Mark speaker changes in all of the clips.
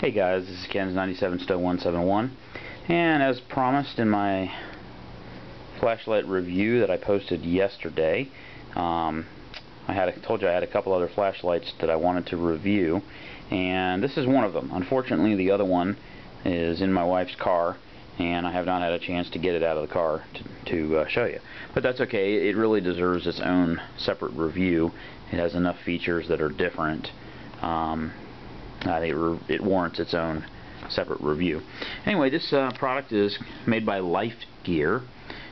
Speaker 1: Hey guys, this is Ken's 97 Stow 171, and as promised in my flashlight review that I posted yesterday, I told you I had a couple other flashlights that I wanted to review, and this is one of them. Unfortunately, the other one is in my wife's car, and I have not had a chance to get it out of the car to show you. But that's okay. It really deserves its own separate review. It has enough features that are different. I think it warrants its own separate review. Anyway, this product is made by Light.AVI.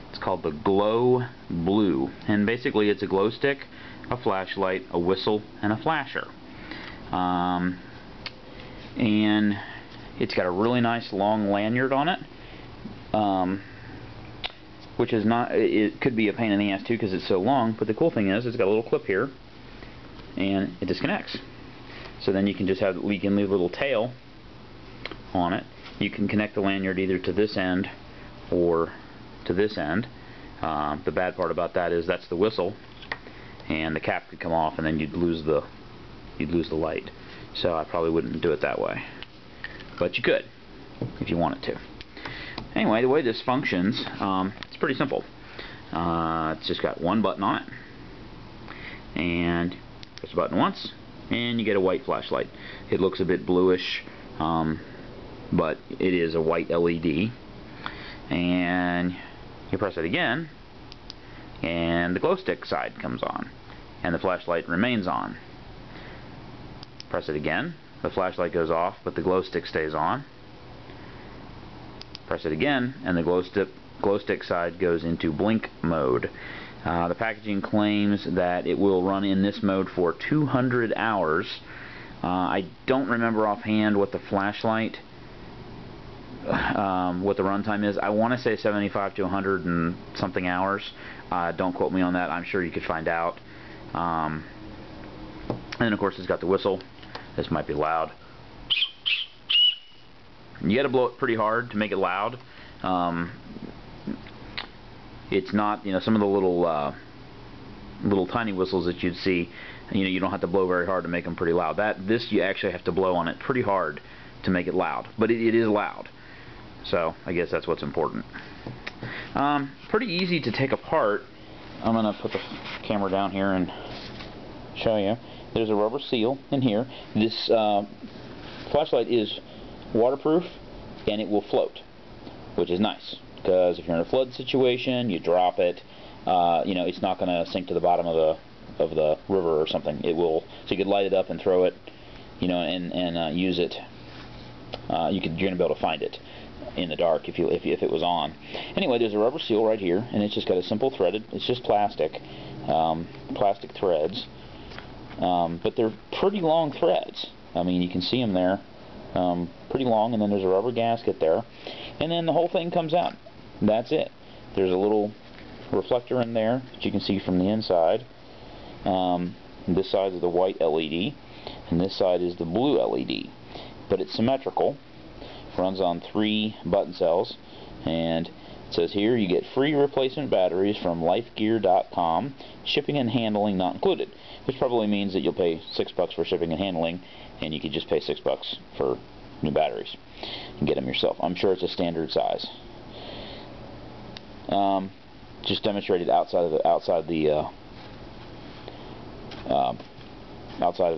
Speaker 1: It's called the Glow Blue, and basically it's a glow stick, a flashlight, a whistle, and a flasher. And it's got a really nice long lanyard on it, which is not. It could be a pain in the ass too because it's so long. But the cool thing is, it's got a little clip here, and it disconnects. So then you can just leave a little tail on it. You can connect the lanyard either to this end or to this end. The bad part about that is that's the whistle, and the cap could come off, and then you'd lose the light. So I probably wouldn't do it that way, but you could if you wanted to. Anyway, the way this functions, it's pretty simple. It's just got one button on it, and press the button once, and you get a white flashlight. It looks a bit bluish, but it is a white LED. And you press it again, and the glow stick side comes on, and the flashlight remains on. Press it again, the flashlight goes off, but the glow stick stays on. Press it again, and the glow stick side goes into blink mode. The packaging claims that it will run in this mode for 200 hours. I don't remember offhand what the flashlight, what the runtime is. I want to say 75 to 100 and something hours. Don't quote me on that. I'm sure you could find out. And then of course it's got the whistle. This might be loud. You got to blow it pretty hard to make it loud. It's not, some of the little tiny whistles that you'd see, you don't have to blow very hard to make them pretty loud. This you actually have to blow on it pretty hard to make it loud, but it is loud. So I guess that's what's important. Pretty easy to take apart. I'm gonna put the camera down here and show you. There's a rubber seal in here. This flashlight is waterproof, and it will float, which is nice. Because if you're in a flood situation, you drop it, it's not going to sink to the bottom of the river or something. It will, so you could light it up and throw it, and use it. You're going to be able to find it in the dark if it was on. Anyway, there's a rubber seal right here, and it's just got a simple threaded. It's just plastic threads, but they're pretty long threads. I mean, you can see them there, pretty long, and then there's a rubber gasket there, and then the whole thing comes out. That's it. There's a little reflector in there that you can see from the inside. This side is the white LED, and this side is the blue LED. But it's symmetrical. Runs on 3 button cells, and it says here you get free replacement batteries from lifegear.com. Shipping and handling not included, which probably means that you'll pay $6 for shipping and handling, and you could just pay $6 for new batteries and get them yourself. I'm sure it's a standard size. Just demonstrated outside of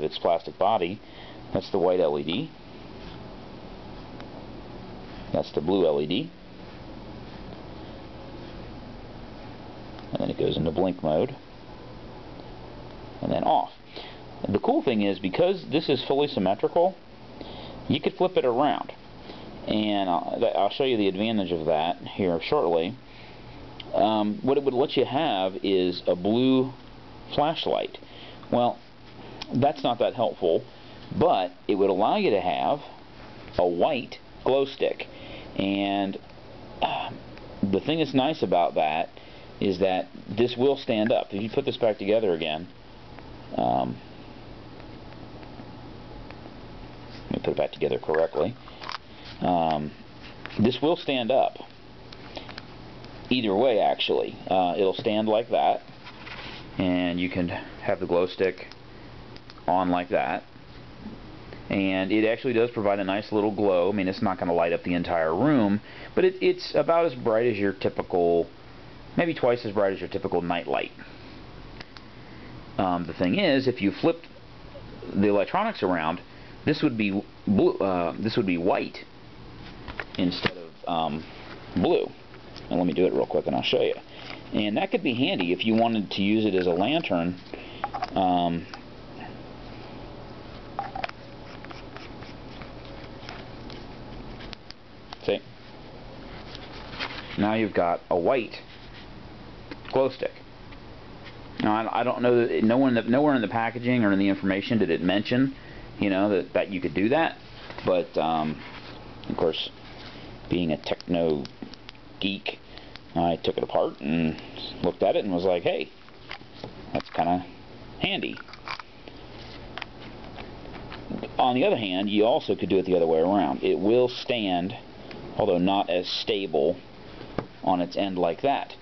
Speaker 1: its plastic body. That's the white LED. That's the blue LED. And then it goes into blink mode, and then off. The cool thing is, because this is fully symmetrical, you could flip it around, and I'll show you the advantage of that here shortly. What it would let you have is a blue flashlight. Well, that's not that helpful, but it would allow you to have a white glow stick. And the thing that's nice about that is that this will stand up. If you put this back together again, let me put it back together correctly. This will stand up. Either way, actually. It'll stand like that, and you can have the glow stick on like that, and it actually does provide a nice little glow. I mean, it's not going to light up the entire room, but it's about as bright as your typical, maybe twice as bright as your typical night light. The thing is, if you flipped the electronics around, this would be blue. This would be white instead of blue. And let me do it real quick, and I'll show you. And that could be handy if you wanted to use it as a lantern. See? Now you've got a white glow stick. Now I don't know that nowhere in the packaging or in the information did it mention, you know, that you could do that. But of course, being a techno geek, I took it apart and looked at it and was like, hey, that's kind of handy. On the other hand, you also could do it the other way around. It will stand, although not as stable, on its end like that.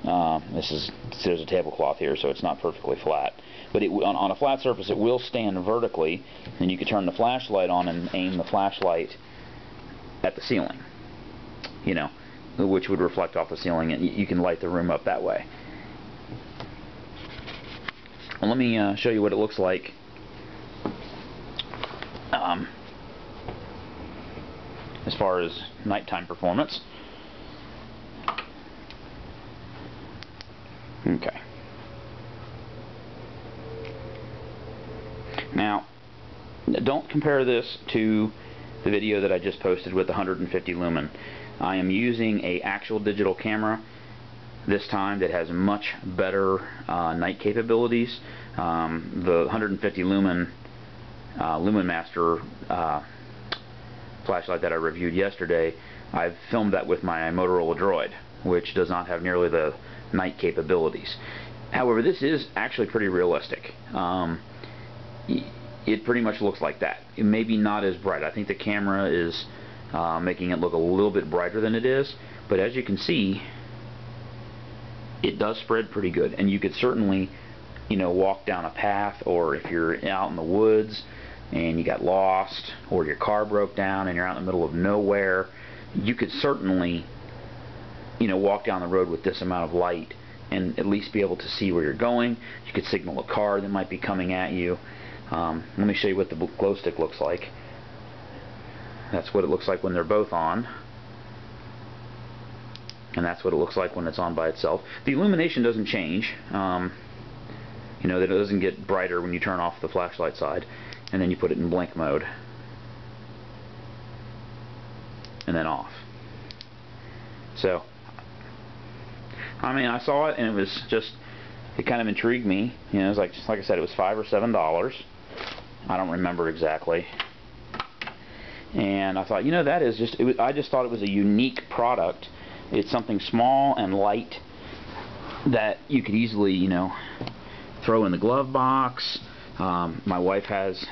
Speaker 1: There's a tablecloth here, so it's not perfectly flat. But on a flat surface, it will stand vertically, and you could turn the flashlight on and aim the flashlight at the ceiling, you know, which would reflect off the ceiling, and you can light the room up that way. Well, let me show you what it looks like as far as nighttime performance. Okay. Now, don't compare this to the video that I just posted with 150 lumen. I am using an actual digital camera this time that has much better night capabilities. The 150 lumen Master flashlight that I reviewed yesterday, I've filmed that with my Motorola Droid, which does not have nearly the night capabilities. However, this is actually pretty realistic. It pretty much looks like that. It may be not as bright. I think the camera is making it look a little bit brighter than it is, but as you can see, it does spread pretty good, and you could certainly, you know, walk down a path, or if you're out in the woods and you got lost, or your car broke down and you're out in the middle of nowhere, you could certainly, you know, walk down the road with this amount of light and at least be able to see where you're going. You could signal a car that might be coming at you. Let me show you what the glow stick looks like. That's what it looks like when they're both on, and that's what it looks like when it's on by itself. The illumination doesn't change. You know, that it doesn't get brighter when you turn off the flashlight side, and then you put it in blink mode, and then off. So, I mean, I saw it, and it was just, it kind of intrigued me. You know, it was like I said, it was $5 or $7. I don't remember exactly. And I thought, you know, that is just, I just thought it was a unique product. It's something small and light that you could easily, you know, throw in the glove box. My wife has,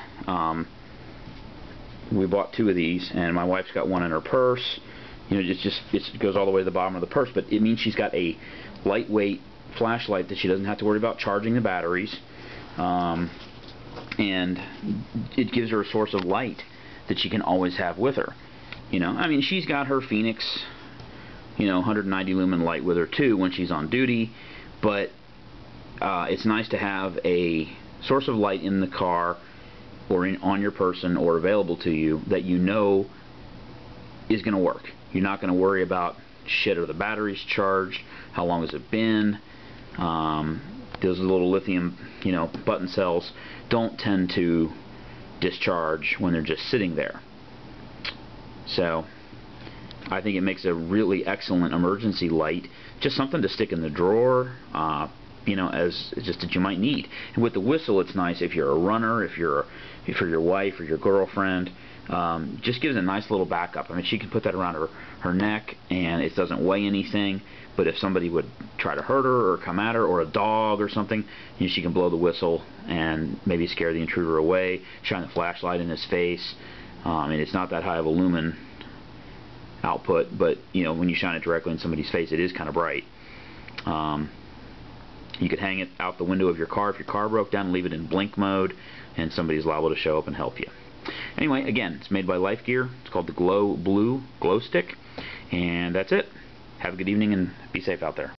Speaker 1: we bought 2 of these, and my wife's got one in her purse. You know, it goes all the way to the bottom of the purse, but it means she's got a lightweight flashlight that she doesn't have to worry about charging the batteries, and it gives her a source of light that she can always have with her. You know, I mean, she's got her Phoenix, you know, 190 lumen light with her too when she's on duty, but it's nice to have a source of light in the car or on your person or available to you that you know is going to work. You're not going to worry about, shit, are the batteries charged? How long has it been? Those little lithium, you know, button cells don't tend to discharge when they're just sitting there. So I think it makes a really excellent emergency light, just something to stick in the drawer, you know, as just that you might need. And with the whistle, it's nice if you're a runner, if for your wife or your girlfriend. Just gives a nice little backup. I mean, she can put that around her neck, and it doesn't weigh anything. But if somebody would try to hurt her or come at her, or a dog or something, you know, she can blow the whistle and maybe scare the intruder away, shine the flashlight in his face. I mean, it's not that high of a lumen output, but you know, when you shine it directly in somebody's face, it is kind of bright. You could hang it out the window of your car if your car broke down, leave it in blink mode, and somebody's liable to show up and help you. Anyway, again, it's made by Life Gear. It's called the Glow Blue Glow Stick. And that's it. Have a good evening and be safe out there.